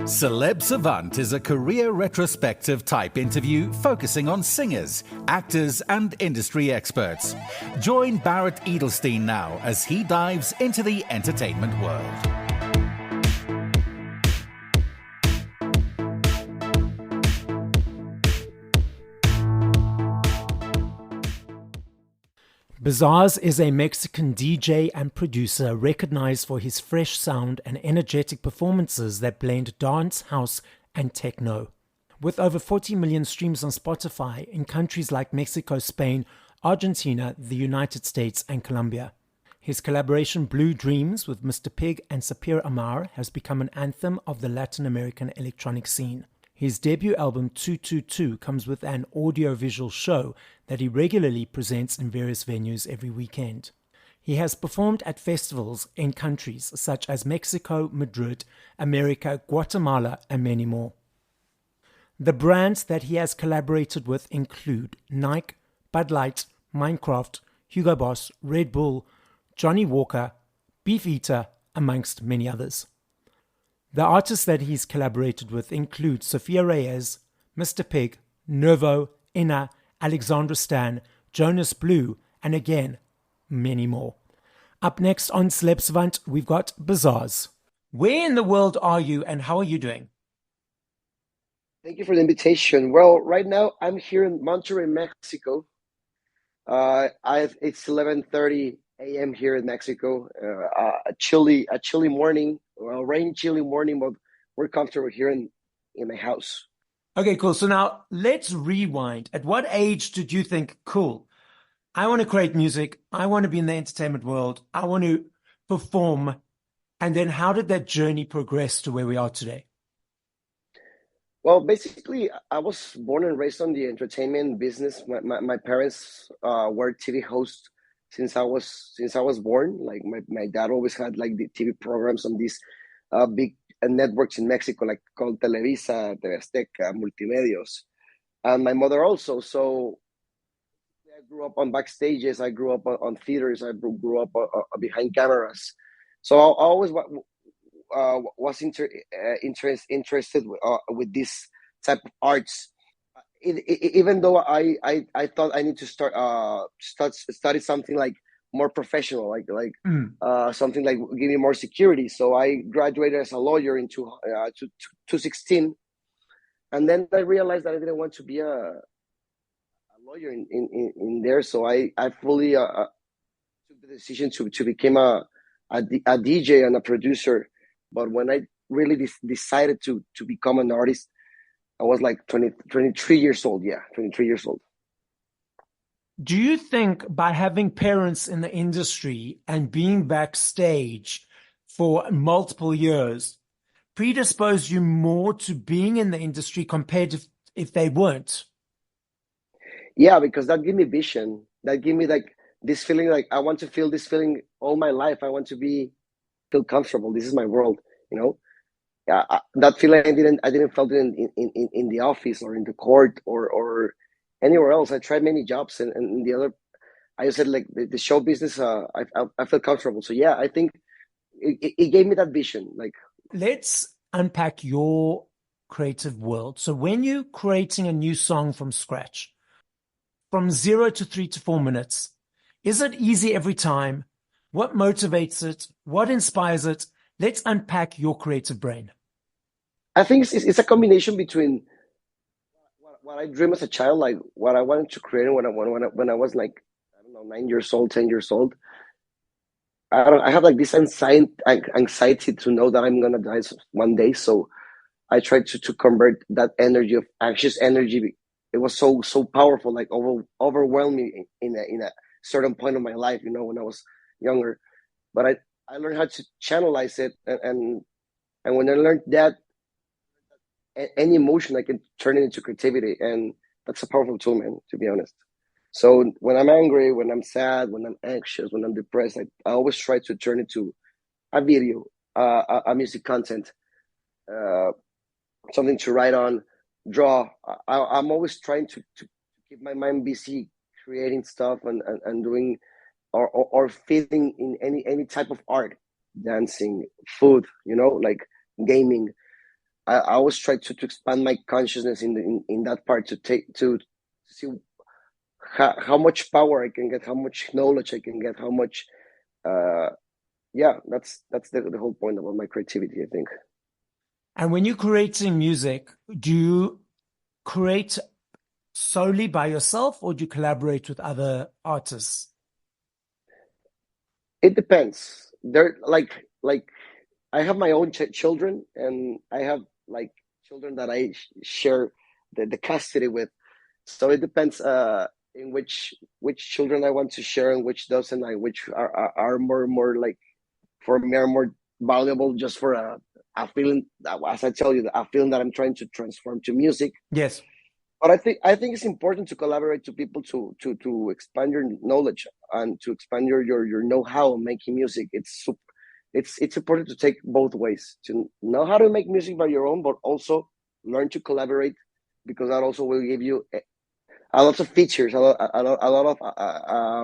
Celeb Savant is a career retrospective type interview focusing on singers, actors, and industry experts. Join Barrett Edelstein now as he dives into the entertainment world. Bzars is a Mexican DJ and producer recognized for his fresh sound and energetic performances that blend dance, house, and techno. With over 40 million streams on Spotify in countries like Mexico, Spain, Argentina, the United States, and Colombia. His collaboration Blue Dreams with Mr. Pig and Sapir Amar has become an anthem of the Latin American electronic scene. His debut album 222 comes with an audio-visual show that he regularly presents in various venues every weekend. He has performed at festivals in countries such as Mexico, Madrid, America, Guatemala, and many more. The brands that he has collaborated with include Nike, Bud Light, Minecraft, Hugo Boss, Red Bull, Johnny Walker, Beef Eater, amongst many others. The artists that he's collaborated with include Sophia Reyes, Mr. Pig, Nervo, Inna, Alexandra Stan, Jonas Blue, and again, many more. Up next on Celeb Savant, we've got Bzars. Where in the world are you and how are you doing? Thank you for the invitation. Well, right now I'm here in Monterrey, Mexico. It's 11:30 a.m. here in Mexico. A chilly morning, well, rainy, chilly morning, but we're comfortable here in my house. Okay, cool. So now let's rewind. At what age did you think, cool, I want to create music, I want to be in the entertainment world, I want to perform, and then how did that journey progress to where we are today? Well, basically, I was born and raised on the entertainment business. My parents were TV hosts since I was born. Like my dad always had like the TV programs on these big networks in Mexico, like called Televisa, TV Azteca, Multimedios, and my mother also. So I grew up on backstages. I grew up on theaters. I grew up behind cameras. So I always was interested with this type of arts. Even though I thought I need to study something like more professional, something like give me more security. So I graduated as a lawyer in 2016, and then I realized that I didn't want to be a lawyer in there. So I fully took the decision to become a DJ and a producer. But when I really decided to become an artist, I was like 23 years old. Yeah, 23 years old. Do you think by having parents in the industry and being backstage for multiple years predispose you more to being in the industry compared to if they weren't? Yeah, because that gave me vision. That gave me like this feeling, like I want to feel this feeling all my life. I want to feel comfortable. This is my world, you know. That feeling I didn't felt it in the office or in the court or anywhere else. I tried many jobs and the other. I said like the show business. I feel comfortable. So yeah, I think it gave me that vision. Like, let's unpack your creative world. So when you're creating a new song from scratch, from 0 to 3 to 4 minutes, is it easy every time? What motivates it? What inspires it? Let's unpack your creative brain. I think it's a combination between what I dream as a child, like what I wanted to create when I was like, I don't know, 9 years old, 10 years old. I have like this anxiety to know that I'm gonna die one day. So I tried to convert that energy of anxious energy. It was so powerful, like overwhelmed me in a certain point of my life, you know, when I was younger. But I learned how to channelize it, and when I learned that any emotion I can turn it into creativity, and that's a powerful tool, man, to be honest. So when I'm angry, when I'm sad, when I'm anxious, when I'm depressed, I always try to turn it to a video, a music content, something to write on, draw. I'm always trying to keep my mind busy creating stuff and doing or feeling in any type of art, dancing, food, you know, like gaming. I always try to expand my consciousness in that part to see how much power I can get, how much knowledge I can get, how much yeah, that's the whole point about my creativity, I think. And when you're creating music, do you create solely by yourself or do you collaborate with other artists? It depends. They're like I have my own children, and I have like children that I share the custody with. So it depends in which children I want to share and which doesn't. I which are more like for me are more valuable just for a feeling, as I tell you, a feeling that I'm trying to transform to music. Yes. But I think it's important to collaborate to people to expand your knowledge and to expand your know-how of making music. It's important to take both ways, to know how to make music by your own, but also learn to collaborate, because that also will give you a lot of features, a lot of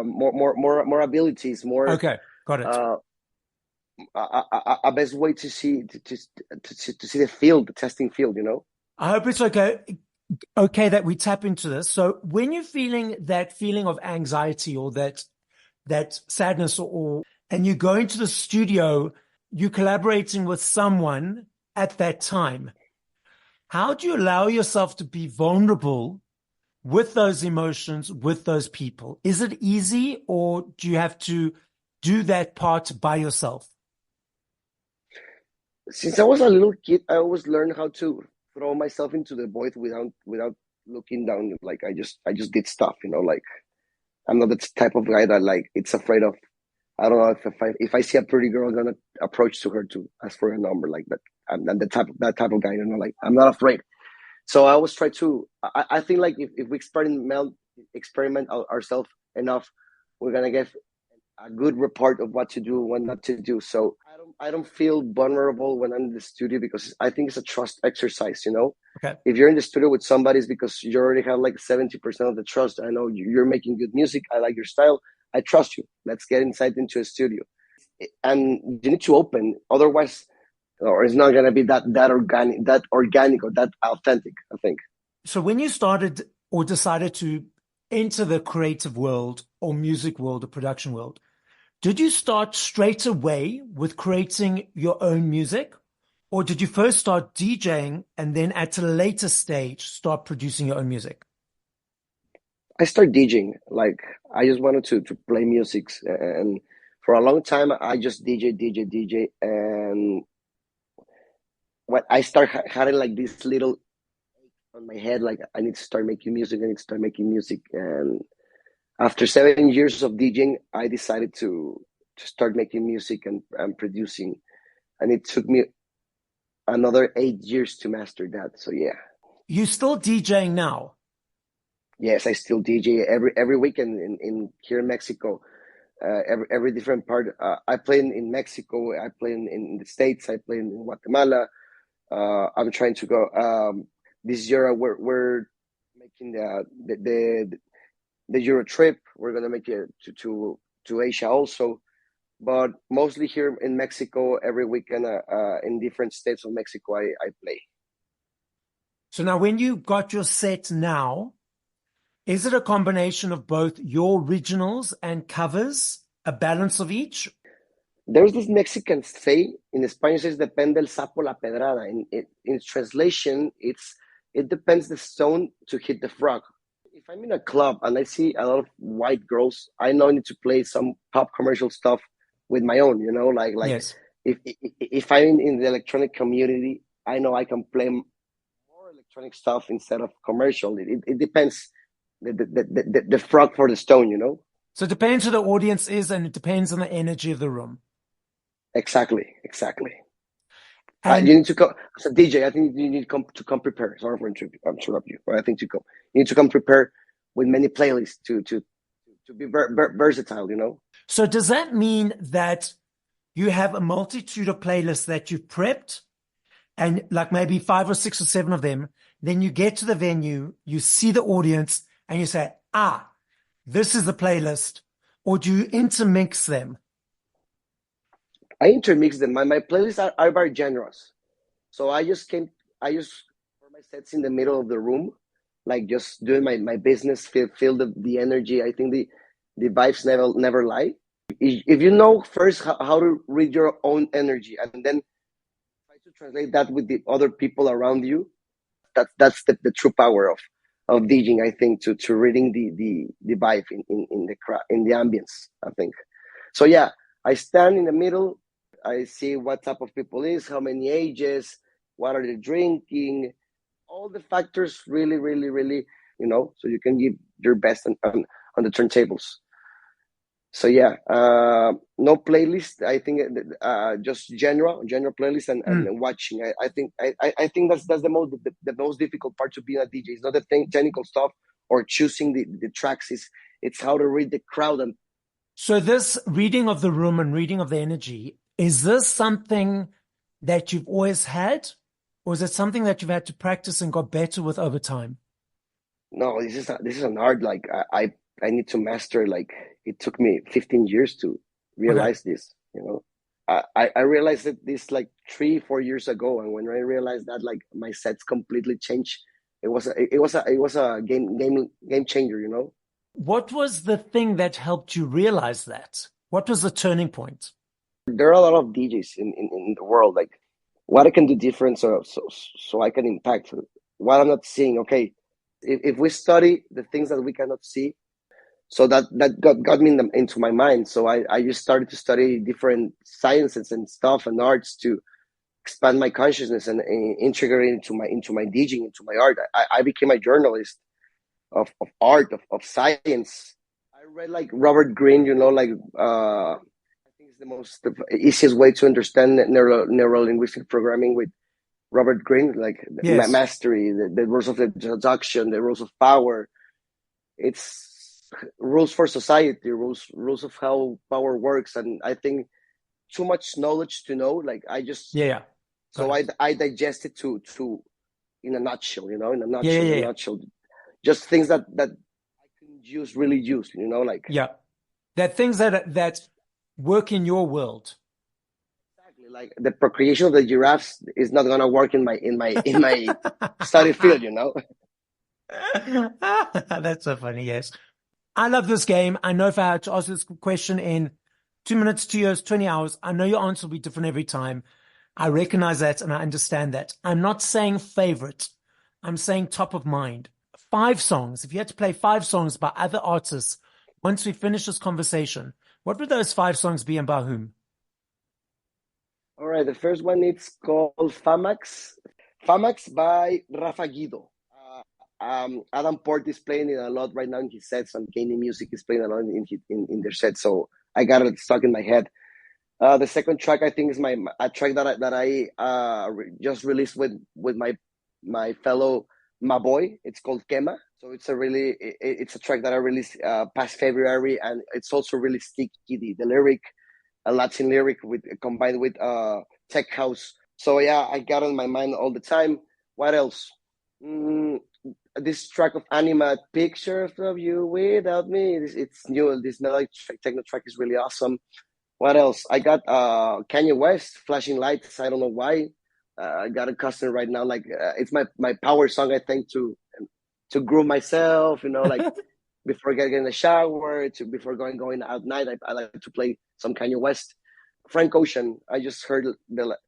more abilities, more Okay, got it. a best way to see to see the field, the testing field. I hope it's okay that we tap into this. So when you're feeling that feeling of anxiety or that sadness and you go into the studio, you're collaborating with someone at that time, how do you allow yourself to be vulnerable with those emotions, with those people? Is it easy, or do you have to do that part by yourself? Since I was a little kid, I always learned how to throw myself into the void without looking down. Like I just did stuff, like I'm not the type of guy that like it's afraid of. I don't know if I see a pretty girl, I'm gonna approach to her to ask for a number like that. I'm not that type of guy, like I'm not afraid. So I always try to. I think like if we experiment ourselves enough, we're gonna get a good report of what to do, what not to do. So I don't feel vulnerable when I'm in the studio, because I think it's a trust exercise. Okay. If you're in the studio with somebody, it's because you already have like 70% of the trust. I know you're making good music. I like your style. I trust you. Let's get inside into a studio, and you need to open. Otherwise, or it's not gonna be that organic or that authentic, I think. So when you started or decided to enter the creative world or music world or production world, did you start straight away with creating your own music? Or did you first start DJing and then at a later stage start producing your own music? I started DJing. Like I just wanted to play music, and for a long time I just DJ, and what I start having like this little on my head, like I need to start making music. I need to start making music, and after 7 years of DJing, I decided to start making music and producing, and it took me another 8 years to master that. So yeah. You still DJing now? Yes, I still DJ every weekend in here in Mexico. Every different part. I play in Mexico. I play in the States. I play in Guatemala. I'm trying to go. This year we're making the Euro trip. We're gonna make it to Asia also, but mostly here in Mexico. Every weekend in different states of Mexico, I play. So now when you got your set now, is it a combination of both your originals and covers, a balance of each? There's this Mexican say in Spanish says depende el sapo la pedrada. In translation, it depends the stone to hit the frog. If I'm in a club and I see a lot of white girls, I know I need to play some pop commercial stuff with my own. Like Yes. if I'm in the electronic community, I know I can play more electronic stuff instead of commercial. It depends the frog for the stone. So it depends who the audience is and it depends on the energy of the room. Exactly. And You need to come as a DJ. I think you need to come prepared. Sorry for interrupt you, but I think you need to come prepared with many playlists to be versatile. so does that mean that you have a multitude of playlists that you've prepped and like maybe 5 or 6 or 7 of them, then you get to the venue, you see the audience and you say, this is the playlist, or do you intermix them? I intermix them. My playlists are very generous, so I just came. I just for my sets in the middle of the room, like just doing my business, feel the energy. I think the vibes never lie. If you know first how to read your own energy and then try to translate that with the other people around you, that's the true power of DJing. I think to reading the vibe in the crowd, in the ambience. I think so. Yeah, I stand in the middle. I see what type of people is, how many ages, what are they drinking, all the factors really, really, really, so you can give your best on the turntables. So yeah, no playlist. I think just general playlist and watching. I think that's the most difficult part to be a DJ. It's not the technical stuff or choosing the tracks. It's how to read the crowd. And so this reading of the room and reading of the energy, is this something that you've always had, or is it something that you've had to practice and got better with over time? No, this is an art. Like I need to master. Like it took me 15 years to realize this. I realized that this like 3-4 years ago, and when I realized that, like my sets completely changed. It was a game changer. What was the thing that helped you realize that? What was the turning point? There are a lot of DJs in the world. Like what I can do different, so I can impact what I'm not seeing. Okay, if we study the things that we cannot see, so that got me into my mind. So I just started to study different sciences and stuff and arts to expand my consciousness and integrate it into my DJing, into my art. I became a journalist of art, of science. I read like Robert Greene, like I think it's the easiest way to understand neuro linguistic programming with Robert Greene, like Yes. mastery, the rules of the seduction, the rules of power. It's rules for society, rules of how power works. And I think too much knowledge to know. Like I just so I digest it to in a nutshell, in a nutshell. Just things that I can really use, like that things that work in your world. Exactly, like the procreation of the giraffes is not gonna work in my study field, That's so funny. Yes, I love this game. I know if I had to ask this question in 2 minutes, 2 years, 20 hours, I know your answer will be different every time. I recognize that and I understand that. I'm not saying favorite. I'm saying top of mind. 5 songs. If you had to play 5 songs by other artists, once we finish this conversation, what would those 5 songs be and by whom? All right. The first one is called Famax. Famax by Rafa Guido. Adam Port is playing it a lot right now in his sets, and Gaining Music is playing a lot in their sets. So I got it stuck in my head. The second track I think is a track that I just released with my fellow Maboy. It's called Kema. So it's a track that I released past February, and it's also really sticky. The lyric, a Latin lyric combined with tech house. So yeah, I got it on my mind all the time. What else? This track of Anima, Pictures of You Without Me. It's new. This melodic techno track is really awesome. What else? I got Kanye West, Flashing Lights. I don't know why. I got a custom right now. Like it's my power song. I think to groove myself. Like before getting in the shower, before going out night. I like to play some Kanye West. Frank Ocean. I just heard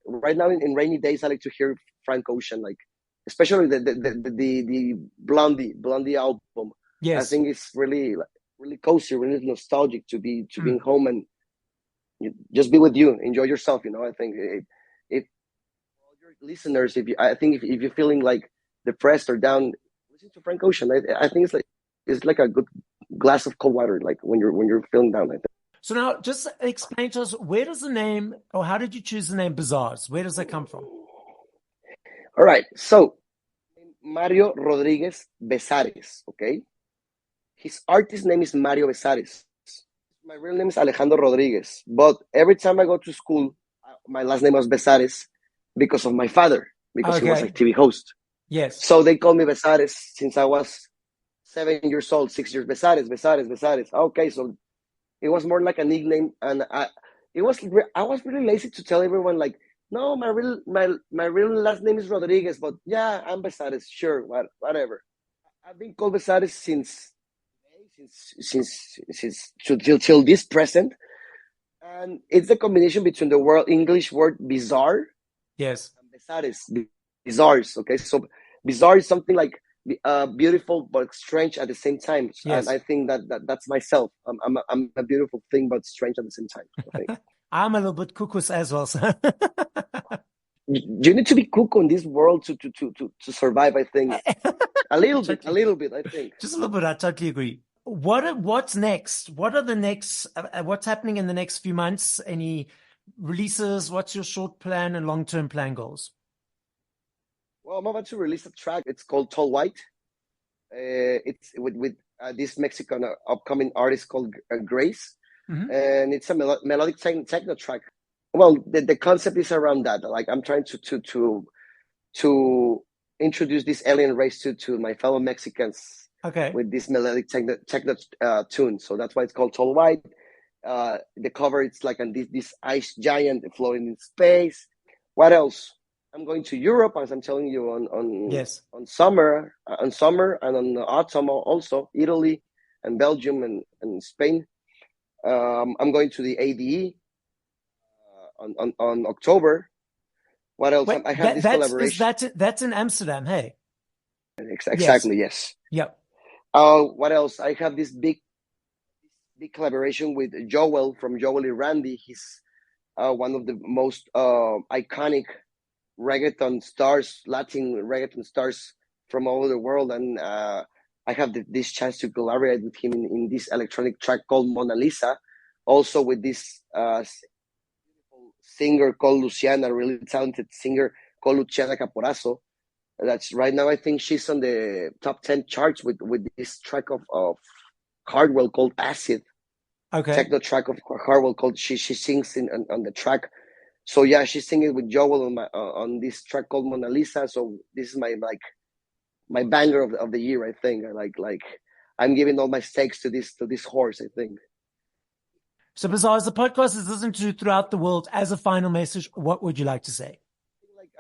right now in rainy days. I like to hear Frank Ocean. Like especially the Blondie album. Yes. I think it's really cozy, really nostalgic to be being home and just be with you, enjoy yourself. I think if all your listeners, if you're feeling like depressed or down, listen to Frank Ocean. I think it's like a good glass of cold water, like when you're feeling down. I think. So now, just explain to us, where does the name, or how did you choose the name Bzars? Where does that come from? All right, so Mario Rodriguez Bzars, okay? His artist name is Mario Bzars. My real name is Alejandro Rodriguez, but every time I go to school, my last name was Bzars because of my father, because he was a TV host. Yes. So they call me Bzars since I was 7 years old, 6 years. Bzars. Okay, so it was more like a nickname, and I was really lazy to tell everyone like No, my real last name is Rodriguez, but yeah, I'm Bzars. Sure, whatever. I've been called Bzars since till this present, and it's the combination between the word English word bizarre Yes. and Bzars. Bzars. Okay, so bizarre is something like beautiful but strange at the same time, Yes. and I think that's myself. I'm a beautiful thing but strange at the same time. I think. I'm a little bit cuckoo as well. So. You need to be cuckoo in this world to survive. I think a little bit. I think just a little bit. I totally agree. What's next? What are the next? What's happening in the next few months? Any releases? What's your short plan and long term plan goals? Well, I'm about to release a track. It's called Tall White. It's with this Mexican upcoming artist called Grace, and it's a melodic techno track. Well, the concept is around that. Like I'm trying to introduce this alien race to my fellow Mexicans. Okay. With this melodic techno tune, so that's why it's called Tall White. The cover, it's like this ice giant floating in space. What else? I'm going to Europe, as I'm telling you, on summer and on autumn also, Italy and Belgium and Spain. I'm going to the ADE on October. What else? Wait, I have this collaboration. That's in Amsterdam, hey? Exactly, yes. Yep. What else? I have this big collaboration with Joel from Joel y Randy. He's one of the most iconic reggaeton stars, Latin reggaeton stars from all over the world, and I have this chance to collaborate with him in this electronic track called Mona Lisa. Also with this singer called Luciana, really talented singer called Luciana Caporazo. That's right now. I think she's on the top 10 charts with this track of Hardwell called Acid. Okay. Techno track of Hardwell called she sings on the track. So yeah, she's singing with Joel on this track called Mona Lisa. So this is my banger of the year. I think like I'm giving all my stakes to this horse. I think. So Bzars, the podcast is listened to throughout the world. As a final message, what would you like to say?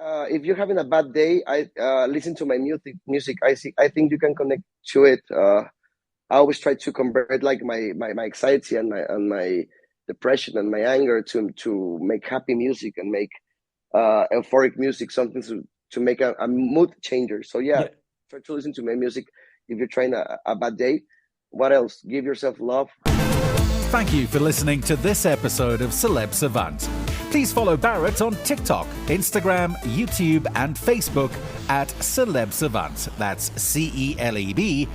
If you're having a bad day, I listen to my music. I think you can connect to it. I always try to convert like my anxiety and my depression and my anger to make happy music and make euphoric music, something to make a mood changer. So yeah, try to listen to my music if you're trying a bad day. What else? Give yourself love. Thank you for listening to this episode of Celeb Savant. Please follow Barrett on TikTok, Instagram, YouTube, and Facebook at Celeb Savant. That's CelebSavant.